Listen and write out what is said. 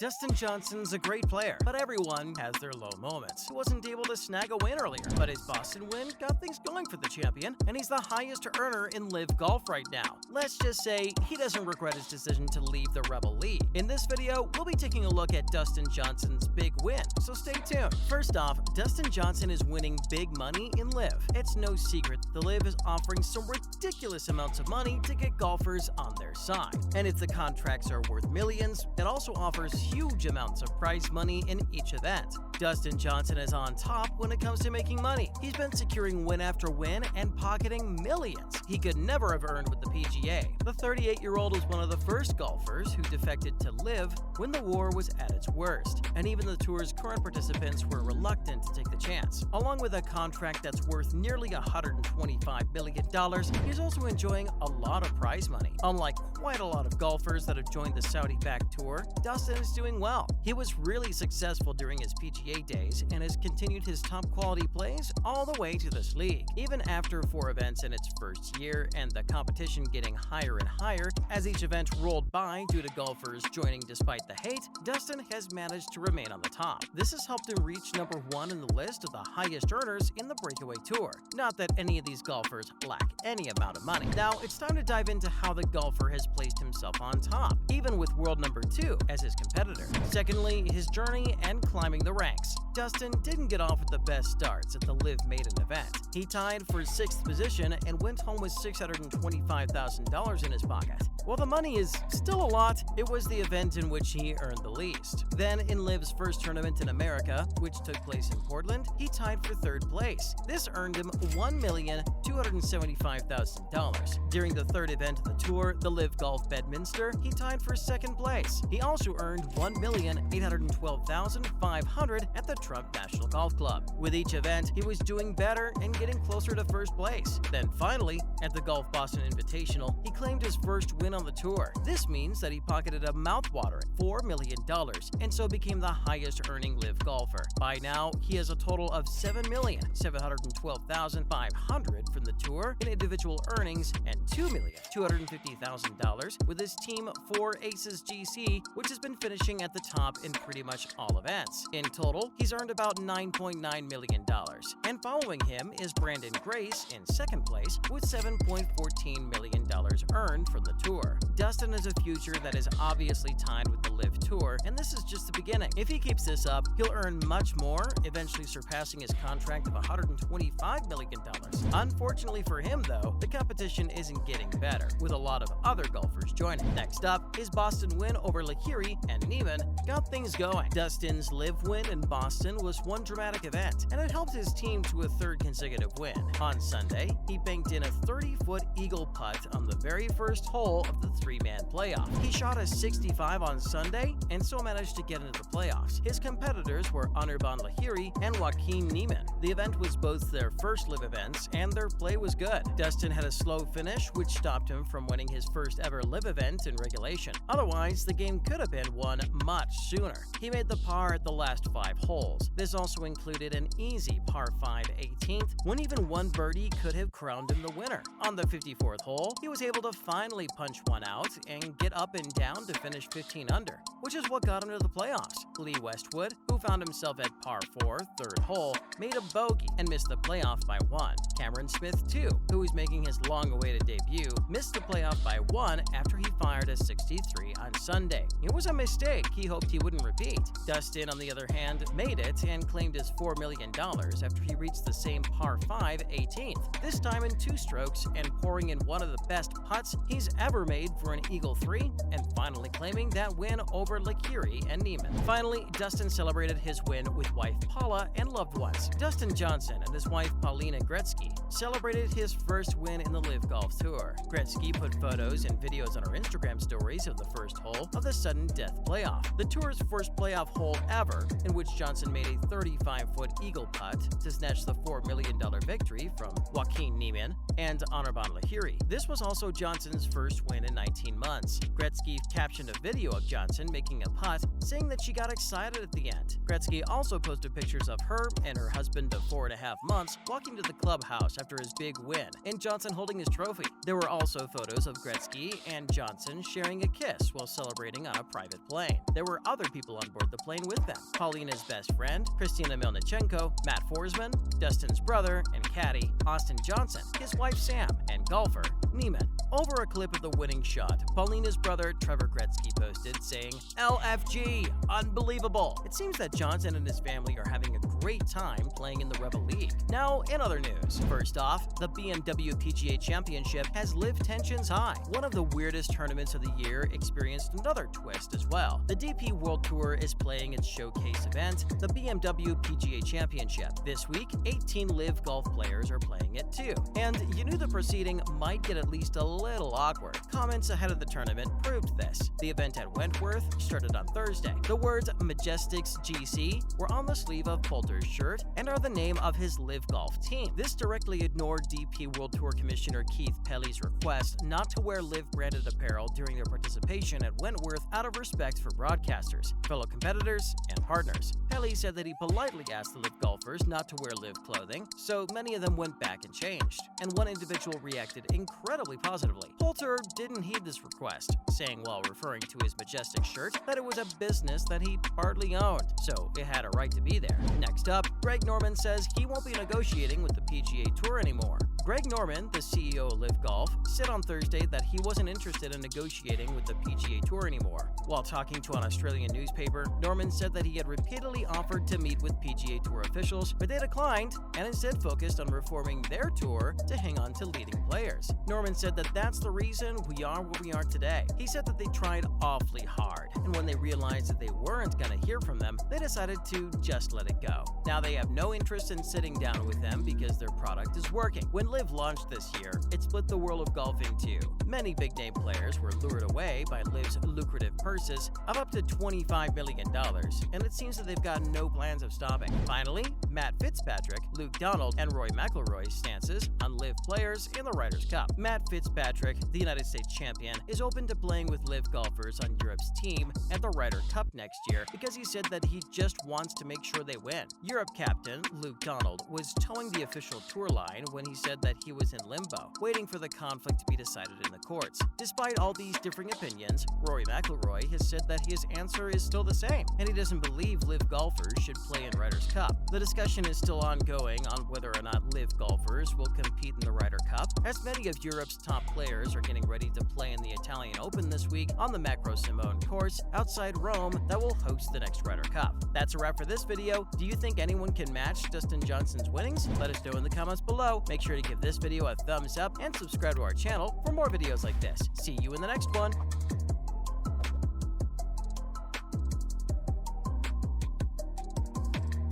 Dustin Johnson's a great player, but everyone has their low moments. He wasn't able to snag a win earlier, but his Boston win got things going for the champion, and he's the highest earner in LIV Golf right now. Let's just say he doesn't regret his decision to leave the Rebel League. In this video, we'll be taking a look at Dustin Johnson's big win, so stay tuned. First off, Dustin Johnson is winning big money in LIV. It's no secret the LIV is offering some ridiculous amounts of money to get golfers on their side. And if the contracts are worth millions, it also offers huge amounts of prize money in each event. Dustin Johnson is on top when it comes to making money. He's been securing win after win and pocketing millions he could never have earned with the PGA. The 38-year-old was one of the first golfers who defected to LIV when the war was at its worst, and even the tour's current participants were reluctant to take the chance. Along with a contract that's worth nearly $125 million, he's also enjoying a lot of prize money. Unlike quite a lot of golfers that have joined the Saudi-backed tour, Dustin is doing well. He was really successful during his PGA days and has continued his top-quality plays all the way to this league. Even after 4 events in its first year and the competition getting higher and higher as each event rolled by due to golfers joining despite the hate, Dustin has managed to remain on the top. This has helped him reach number 1 in the list of the highest earners in the breakaway tour. Not that any of these golfers lack any amount of money. Now, it's time to dive into how the golfer has placed himself on top, even with world number 2 as his competitor. Secondly, his journey and climbing the ranks. Dustin didn't get off with the best starts at the LIV Maiden event. He tied for 6th position and went home with $625,000 in his pocket. While the money is still a lot, it was the event in which he earned the least. Then, in LIV's first tournament in America, which took place in Portland, he tied for 3rd place. This earned him $1,275,000. During the 3rd event of the tour, the LIV Golf Bedminster, he tied for 2nd place. He also earned $1,812,500 at the Trump National Golf Club. With each event, he was doing better and getting closer to 1st place. Then finally, at the Golf Boston Invitational, he claimed his first win on the tour. This means that he pocketed a mouthwatering $4 million and so became the highest earning LIV golfer. By now, he has a total of $7,712,500 from the tour in individual earnings and $2,250,000 with his team 4 Aces GC, which has been finishing at the top in pretty much all events. In total, he's earned about $9.9 million. And following him is Brandon Grace in 2nd place with $7.14 million earned from the tour. Dustin has a future that is obviously tied with the LIV Tour, and this is just the beginning. If he keeps this up, he'll earn much more, eventually surpassing his contract of $125 million. Unfortunately for him, though, the competition isn't getting better, with a lot of other golfers joining. Next up, his Boston win over Lahiri and Neiman got things going. Dustin's LIV win in Boston was one dramatic event, and it helped his team to a 3rd consecutive win. On Sunday, he banked in a 30-foot eagle putt on the very first hole of the 3-man playoff. He shot a 65 on Sunday and so managed to get into the playoffs. His competitors were Anirban Lahiri and Joaquin Neiman. The event was both their first LIV events, and their play was good. Dustin had a slow finish, which stopped him from winning his first ever LIV event in regulation. Otherwise, the game could have been won much sooner. He made the par at the last 5 holes. This also included an easy par 5 18th, when even one birdie could have crowned him the winner. On the 54th hole, he was able to finally punch one out and get up and down to finish 15 under, which is what got him to the playoffs. Lee Westwood, who found himself at par 4, 3rd hole, made a bogey and missed the playoff by 1. Cameron Smith, too, who was making his long-awaited debut, missed the playoff by 1 after he fired a 63 on Sunday. It was a mistake he hoped he wouldn't repeat. Dustin, on the other hand, made it and claimed his $4 million after he reached the same par 5 18th, this time in 2 strokes and pouring in one of the best putts he's ever made for an Eagle 3, and finally claiming that win over Lahiri and Neiman. Finally, Dustin celebrated his win with wife Paula and loved ones. Dustin Johnson and his wife Paulina Gretzky celebrated his first win in the LIV Golf Tour. Gretzky put photos and videos on her Instagram stories of the first hole of the sudden death playoff, the tour's first playoff hole ever, in which Johnson Johnson made a 35-foot eagle putt to snatch the $4 million victory from Joaquin Niemann and Anirban Lahiri. This was also Johnson's first win in 19 months. Gretzky captioned a video of Johnson making a putt, saying that she got excited at the end. Gretzky also posted pictures of her and her husband of 4.5 months walking to the clubhouse after his big win, and Johnson holding his trophy. There were also photos of Gretzky and Johnson sharing a kiss while celebrating on a private plane. There were other people on board the plane with them: Paulina's best friend, Kristina Melnichenko, Matt Forsman, Dustin's brother and caddy, Austin Johnson, his wife Sam, and golfer Niemann. Over a clip of the winning shot, Paulina's brother Trevor Gretzky posted, saying, "LFG, unbelievable." It seems that Johnson and his family are having a great time playing in the Rebel League. Now, in other news, first off, the BMW PGA Championship has LIV tensions high. One of the weirdest tournaments of the year experienced another twist as well. The DP World Tour is playing its showcase event, the BMW PGA Championship. This week, 18 LIV Golf players are playing it too. And you knew the proceeding might get at least a little awkward. Comments ahead of the tournament proved this. The event at Wentworth started on Thursday. The words Majestics GC were on the sleeve of Poulter's shirt and are the name of his LIV Golf team. This directly ignored DP World Tour Commissioner Keith Pelly's request not to wear LIV-branded apparel during their participation at Wentworth out of respect for broadcasters, fellow competitors, and partners. Pelly said that he politely asked the LIV golfers not to wear LIV clothing, so many of them went back and changed, and one individual reacted incredibly positively. Poulter didn't heed this request, saying while referring to his Majestic shirt that it was a business that he partly owned, so it had a right to be there. Next up, Greg Norman says he won't be negotiating with the PGA Tour anymore. Greg Norman, the CEO of LIV Golf, said on Thursday that he wasn't interested in negotiating with the PGA Tour anymore. While talking to an Australian newspaper, Norman said that he had repeatedly offered to meet with PGA Tour officials, but they declined and instead focused on reforming their tour to hang on to leading players. Norman said that that's the reason we are where we are today. He said that they tried awfully hard, and when they realized that they weren't going to hear from them, they decided to just let it go. Now they have no interest in sitting down with them because their product is working. When LIV launched this year, it split the world of golf in two. Many big-name players were lured away by LIV's lucrative purses of up to $25 million, and it seems that they've got no plans of stopping. Finally, Matt Fitzpatrick, Luke Donald, and Rory McIlroy's stances on LIV players in the Ryder Cup. Matt Fitzpatrick, the United States champion, is open to playing with LIV golfers on Europe's team at the Ryder Cup next year because he said that he just wants to make sure they win. Europe captain Luke Donald was towing the official tour line when he said that he was in limbo, waiting for the conflict to be decided in the courts. Despite all these differing opinions, Rory McIlroy has said that his answer is still the same, and he doesn't believe LIV golfers should play in Ryder's Cup. The discussion is still ongoing on whether or not LIV golfers will compete in the Ryder Cup, as many of Europe's top players are getting ready to play in the Italian Open this week on the Macro Simone course outside Rome that will host the next Ryder Cup. That's a wrap for this video. Do you think anyone can match Dustin Johnson's winnings? Let us know in the comments below. Make sure to give this video a thumbs up and subscribe to our channel for more videos like this. See you in the next one.